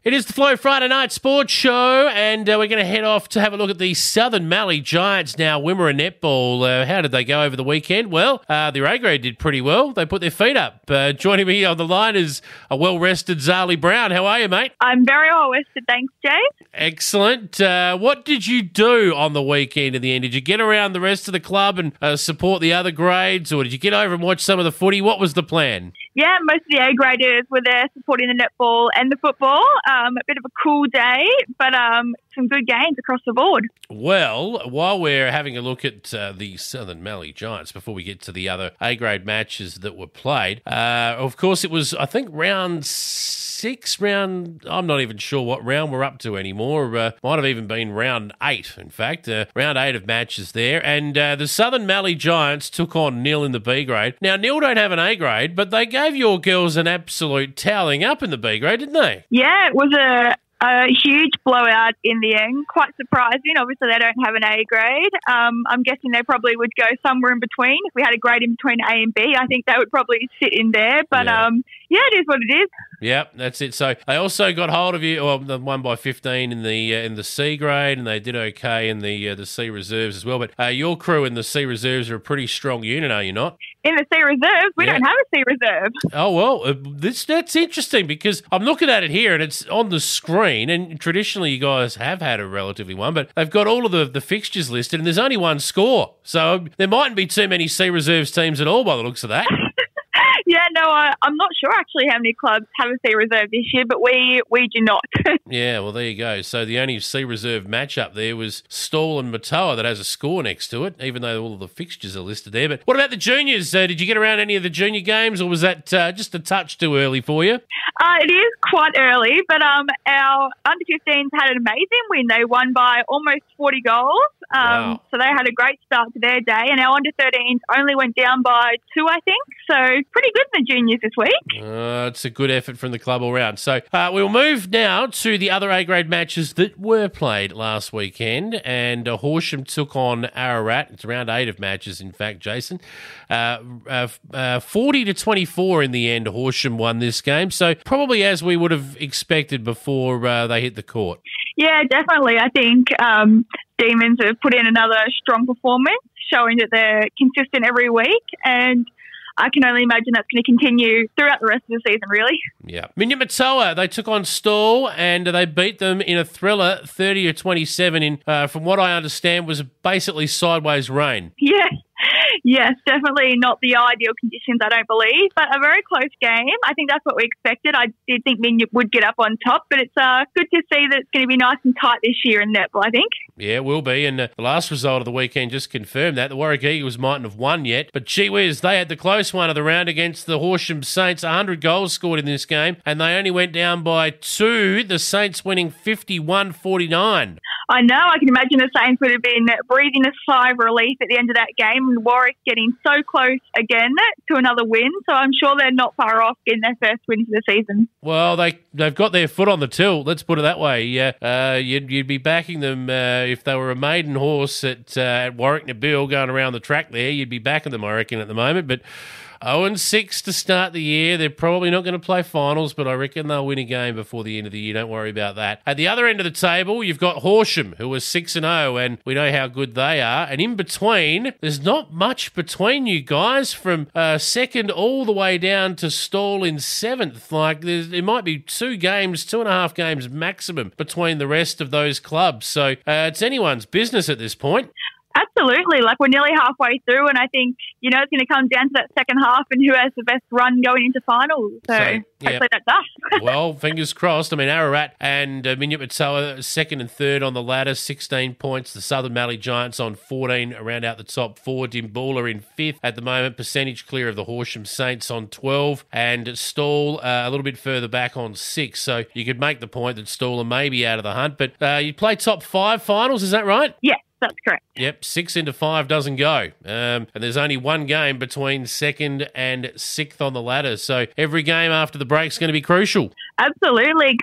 It is the Flow Friday Night Sports Show, and we're going to head off to have a look at the Southern Mallee Giants now, Wimmera Netball. How did they go over the weekend? Well, the A grade did pretty well. They put their feet up. Joining me on the line is a well-rested Zali Brown. How are you, mate? I'm very well-rested, thanks, Jay. Excellent. What did you do on the weekend in the end? Did you get around the rest of the club and support the other grades, or did you get over and watch some of the footy? What was the plan? Yeah, most of the A graders were there supporting the netball and the football. A bit of a cool day, but some good games across the board. Well, while we're having a look at the Southern Mallee Giants, before we get to the other A-grade matches that were played, of course it was, I think, round 6, I'm not even sure what round we're up to anymore. Might have even been round 8, in fact. Round 8 of matches there. And the Southern Mallee Giants took on Nil in the B grade. Now, Nil don't have an A grade, but they gave your girls an absolute toweling up in the B grade, didn't they? Yeah, it was a huge blowout in the end. Quite surprising. Obviously, they don't have an A grade. I'm guessing they probably would go somewhere in between. If we had a grade in between A and B, I think they would probably sit in there. But, yeah, it is what it is. Yep, that's it. So they also got hold of you. Well, they won by 15 in the C grade, and they did okay in the C reserves as well. But your crew in the C reserves are a pretty strong unit, are you not? In the C reserves? We don't have a C reserve. Oh, well, that's interesting because I'm looking at it here and it's on the screen, and traditionally you guys have had a relatively one, but they've got all of the fixtures listed and there's only one score. So there mightn't be too many C reserves teams at all by the looks of that. Yeah, no, I'm not sure actually how many clubs have a C reserve this year, but we do not. Yeah, well, there you go. So the only C reserve matchup there was Stawell and Matoa that has a score next to it, even though all of the fixtures are listed there. But what about the juniors? Did you get around any of the junior games, or was that just a touch too early for you? It is quite early, but our under-15s had an amazing win. They won by almost 40 goals. Wow. So they had a great start to their day, and our under-13s only went down by 2, I think. So pretty good for the juniors this week. It's a good effort from the club all round. So we'll move now to the other A-grade matches that were played last weekend, and Horsham took on Ararat. It's round 8 of matches, in fact, Jason. 40-24 in the end, Horsham won this game. So probably as we would have expected before they hit the court. Yeah, definitely. I think Demons have put in another strong performance, showing that they're consistent every week, and I can only imagine that's going to continue throughout the rest of the season, really. Yeah. Matoa, they took on Stawell and they beat them in a thriller, 30-27 in, from what I understand, was basically sideways rain. Yeah. Yes, definitely not the ideal conditions, I don't believe, but a very close game. I think that's what we expected. I did think Minyip would get up on top, but it's good to see that it's going to be nice and tight this year in netball, I think. Yeah, it will be, and the last result of the weekend just confirmed that. The Warwick Eagles mightn't have won yet, but gee whiz, they had the close one of the round against the Horsham Saints. 100 goals scored in this game, and they only went down by 2, the Saints winning 51-49. I know. I can imagine the Saints would have been breathing a sigh of relief at the end of that game, and Warwick getting so close again to another win. So I'm sure they're not far off getting their first win for the season. Well, they've got their foot on the till. Let's put it that way. You'd be backing them if they were a maiden horse at Warwick Netball going around the track there. You'd be backing them, I reckon, at the moment. But 0-6 to start the year. They're probably not going to play finals, but I reckon they'll win a game before the end of the year. Don't worry about that. At the other end of the table, you've got Horsham, who was 6-0, and we know how good they are. And in between, there's not much between you guys, from second all the way down to Stawell in 7th. Like, there might be 2.5 games maximum between the rest of those clubs. So it's anyone's business at this point. Absolutely. Like, we're nearly halfway through, and I think, it's going to come down to that second half and who has the best run going into finals. So hopefully that's us. Well, fingers crossed. I mean, Ararat and Matoa, second and third on the ladder, 16 points. The Southern Mallee Giants on 14, around out the top 4. Dimboola in 5th at the moment, percentage clear of the Horsham Saints on 12. And Stawell a little bit further back on 6. So you could make the point that Stawell may be out of the hunt. But you play top 5 finals, is that right? Yeah. That's correct. Yep, 6 into 5 doesn't go. And there's only one game between 2nd and 6th on the ladder. So every game after the break's going to be crucial. Absolutely.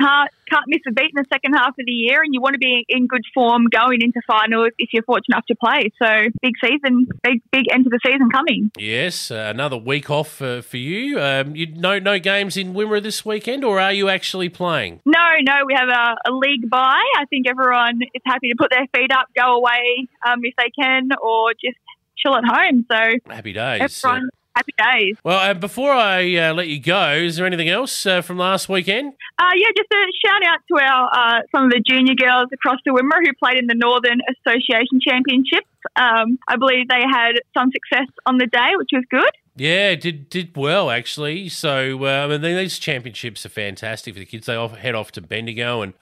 can't miss a beat in the second half of the year, and you want to be in good form going into finals if you're fortunate enough to play. So big season, big end to the season coming. Yes, another week off for you. No games in Wimmera this weekend, or are you actually playing? No, we have a league bye. I think everyone is happy to put their feet up, go away if they can, or just chill at home. So happy days. Everyone, happy days. Well, before I let you go, is there anything else from last weekend? Just a shout out to our some of the junior girls across the Wimmera who played in the Northern Association Championships. I believe they had some success on the day, which was good. Yeah, did well, actually. So, these championships are fantastic for the kids. They head off to Bendigo, and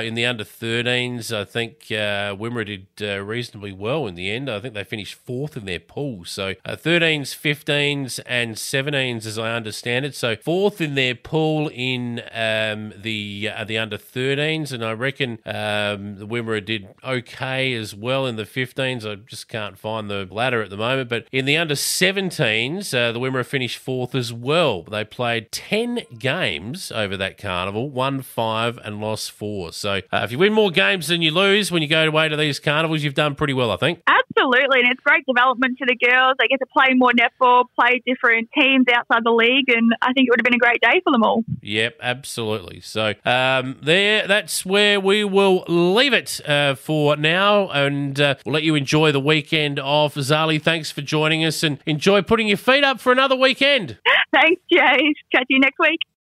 in the under-13s, I think Wimmera did reasonably well in the end. I think they finished fourth in their pool. So, 13s, 15s, and 17s, as I understand it. So, fourth in their pool in the under-13s, and I reckon the Wimmera did okay as well in the 15s. I just can't find the ladder at the moment. But in the under-17s, the Wimmera finished fourth as well. They played 10 games over that carnival, won 5 and lost 4. So if you win more games than you lose when you go away to these carnivals, you've done pretty well, I think. Absolutely, and it's great development for the girls. They get to play more netball, play different teams outside the league, and I think it would have been a great day for them all. Yep, absolutely. So that's where we will leave it for now, and we'll let you enjoy the weekend off. Zali, thanks for joining us, and enjoy putting your feet up for another weekend. Thanks, Jay. Catch you next week.